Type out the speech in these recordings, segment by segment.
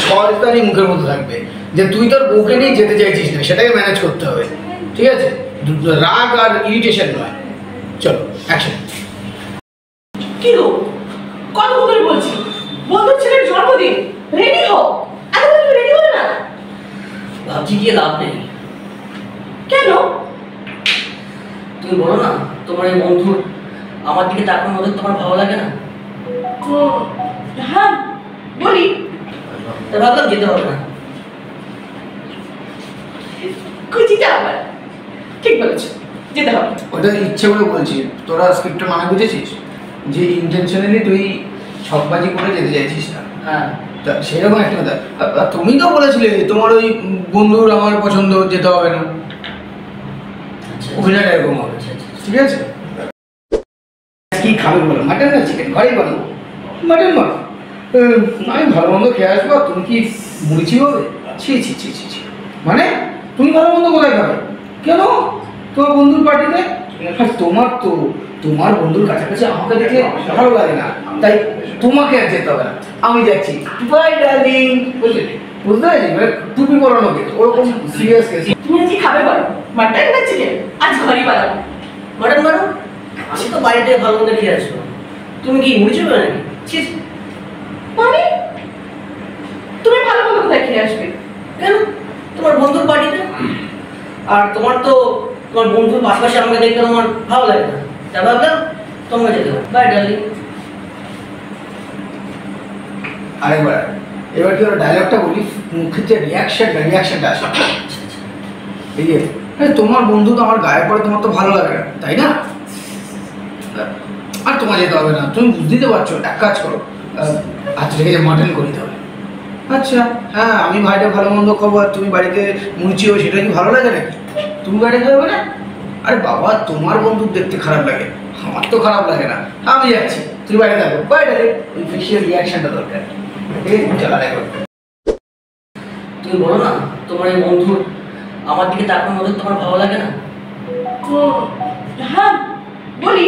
শয়তানি মুখের মধ্যে থাকবে যে তুই তোর বউকে নিয়ে যেতে চাইছিস না, সেটাকে ম্যানেজ করতে হবে, ঠিক আছে? রাগ আর ইরিটেশন নয়। চলো অ্যাকশন। কি গো, কত করে বলছি বন্ধুর ছেলের জন্মদিন, রেডি হও। এখন তুমি রেডি হবে না? ভাবছি গিয়ে লাভ নেই। কেন? তুমি বলো না, তোমার এই বন্ধুর আমার দিকে তাকানোর মধ্যে তোমার ভালো লাগে না? হ্যাঁ বলি। তা ভাবলাম যেতে হবে না। খুঁজিটা আমার ঠিক বলেছো, যেতে হবে। ওটা ইচ্ছে করে বলছি, তোরা স্ক্রিপ্টের মানে বুঝেছিস যে ইন্টেনশনালি তুই ছকবাজি করে যেতে চাইছিস না। হ্যাঁ, তা সেরকম একটা কথা। তুমি তো বলেছিলে তোমার ওই বন্ধুর আমার পছন্দ, যেতে হবে না। অভিনয়টা এরকম হবে, ঠিক আছে? কি খাবে বলো, মাটন না চিকেন? ঘরেই বলো মাটন বলো। আমি ভালো মন্দ খেয়ে আসবো, তুমি কি বুঝছি হবে? ছি ছি ছি ছি ছি। মানে তুমি ভালো মন্দ কোথায় খাবে? কেন? তোমার বন্ধুর পার্টিতে? আর তোমার বন্ধুর কাছাকাছি আমাকে দেখলে ভালো লাগে না, তাই তোমাকে আর যেতে হবে না, আমি যাচ্ছি। Bye darling. বুঝলি? বুঝতে পারছি? মানে টুপি পরানো কিন্তু ওরকম সিরিয়াস কেস। তুমি আজ কি খাবে বলো, মাটন না চিকেন? আজ ঘরেই বানাবো। মাটন মারো, আমি তো বাড়িতে ভালো মন্দ খেয়ে আসবো, তুমি কি মুড়ি চলবে নাকি? মানে তুমি ভালো মন্দ কোথায় খেয়ে আসবে? কেন? তোমার বন্ধুর বাড়িতে। আর তোমার বন্ধুর পাশাপাশি আমাকে দেখতে তোমার ভালো লাগে না, তাই ভাবলাম তোমাকে যেতে হবে। Bye darling. আরেকবার, এবার কি ওর ডায়লগটা বলি, মুখের যে রিয়াকশনটা আসে। এই যে তোমার বন্ধু তো আমার গায়ে পড়ে, তোমার তো ভালো লাগে না, তাই না? আর তোমার যেতে হবে না, তুমি বুঝতে পারছো। এক কাজ করো, আচ্ছা ঠিক আছে, মাটন করে দিতে হবে। আচ্ছা হ্যাঁ, আমি ভাইটা ভালো মন্দ খাবো আর তুমি বাড়িতে মুড়চিও, সেটা কি ভালো লাগে নাকি? তুমি বাড়িতে যাবে না? আরে বাবা, তোমার বন্ধুর দেখতে খারাপ লাগে, আমার তো খারাপ লাগে না, আমি যাচ্ছি, তুমি বাড়ি থাকো। বাইরে ওই ফেশিয়াল রিয়াকশনটা দরকার, ঠিক আছে? চলা দেখো। তুমি বলো না, তোমার এই বন্ধুর আমার দিকে তাকানোর মধ্যে তোমার ভালো লাগে না? হ্যাঁ বলি।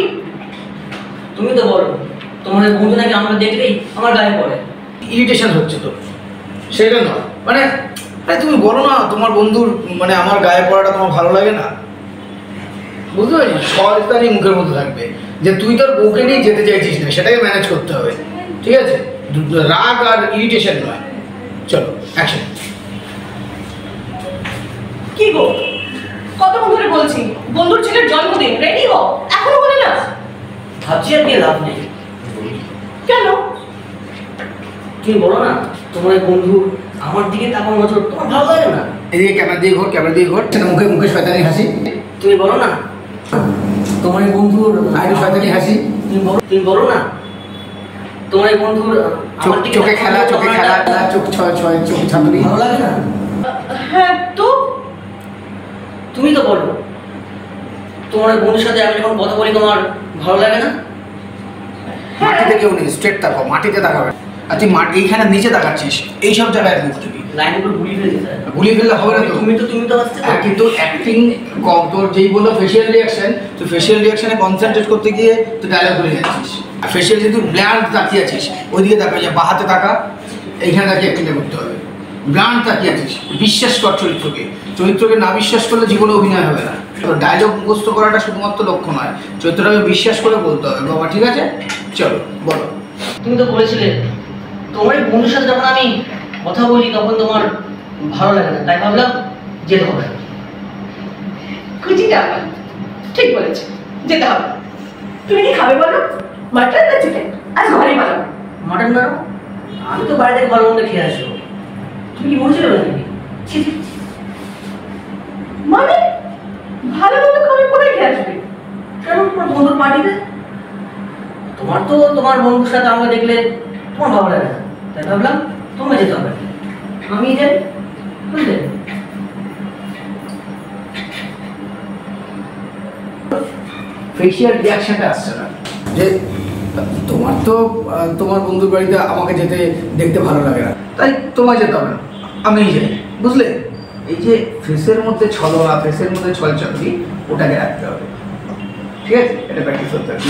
তুমি তো বলো তোমার এই বন্ধু নাকি আমাকে দেখলেই আমার গায়ে পড়ে। ইরিটেশন হচ্ছে তো, সেটা নয়। মানে আরে তুমি বলো না তোমার বন্ধুর মানে আমার গায়ে পড়াটা তোমার ভালো লাগে না। বুঝতে পারছি? শয়তানি মুখের মধ্যে থাকবে যে তুই তোর বউকে নিয়ে যেতে চাইছিস না, সেটাকে ম্যানেজ করতে হবে, ঠিক আছে? রাগ আর ইরিটেশন নয়। চলো অ্যাকশন। কি গো, কতক্ষণ ধরে বলছি বন্ধুর ছেলের জন্মদিন, রেডি হও। এখনো বলে না? ভাবছি আর গিয়ে লাভ নেই। কেন? তুমি বলো না, তোমার এই বন্ধু আমার দিকে তাকানোর মতো তোমার ভালো লাগে না? এদিকে ক্যামেরা দিয়ে ঘোর, সেটা মুখে শয়তানি হাসি। তুমি বলো না, তোমার এই বন্ধুর আইডি শয়তানি হাসি। তুমি বলো না, তোমার এই বন্ধুর চোখে খেলা, চোখ ছাতুরি ভালো লাগে না? হ্যাঁ তো তুমি তো বলো তোমার এই বন্ধুর সাথে আমি যখন কথা বলি তোমার ভালো লাগে না? মাটিতে কেউ নেই, স্ট্রেট তাকাও, মাটিতে তাকাবে। আর তুই এইখানে নিচে তাকাচ্ছিস, এইসব জায়গায় মুখ দিবি। লাইনগুলো গুলিয়ে ফেলতে গুলিয়ে ফেললে হবে না তো। তুমি তো আসছে। কিন্তু অ্যাক্টিং কম, তোর যেই বললো ফেশিয়াল রিয়াকশন, তুই ফেশিয়াল রিয়াকশনে কনসেন্ট্রেট করতে গিয়ে তুই ডায়লগ ভুলে যাচ্ছিস। আর ফেশিয়াল যদি ব্ল্যান্ড তাকিয়ে আছিস, ওইদিকে তাকা, যে বাহাতে তাকা, এইখানে তাকিয়ে অ্যাক্টিংটা করতে হবে। ব্ল্যান্ড তাকিয়ে আছিস, বিশ্বাস কর চরিত্রকে না বিশ্বাস করলে জীবনে অভিনয় হবে না। ডায়লগ মুখস্থ করাটা শুধুমাত্র লক্ষ্য নয়, চরিত্রটাকে বিশ্বাস করে বলতে হবে। বাবা ঠিক আছে, চলো বলো। তুমি তো বলেছিলে তোমার এই বন্ধুর সাথে যখন আমি কথা বলি তখন তোমার ভালো লাগে না, তাই ভাবলাম যেতে হবে। খুঁজিটা আমার ঠিক বলেছে, যেতে হবে। তুমি কি খাবে বলো, মাটন না চিকেন? আজ ঘরেই বানাবো। মাটন মারো, আমি তো বাড়িতে ভালো মন্দ খেয়ে আসবো, তুমি কি মুড়ি চলবে নাকি? মানে ভালো মন্দ খাবে কোথায় খেয়ে আসবে? কেন? তোমার বন্ধুর পার্টিতে। তোমার বন্ধুর সাথে আমাকে দেখলে তোমার ভালো লাগে না, তাই ভাবলাম তোমাকে যেতে হবে, আমি যাই। বুঝলে? ফেশিয়াল রিয়াকশনটা আসছে না যে তোমার বন্ধুর বাড়িতে আমাকে যেতে দেখতে ভালো লাগে না, তাই তোমায় যেতে হবে না, আমি যাই। বুঝলে? এই যে ফেসের মধ্যে ছলনা, ফেসের মধ্যে ছলচাতুরি, ওটাকে রাখতে হবে, ঠিক আছে? এটা প্র্যাকটিস করতে হবে।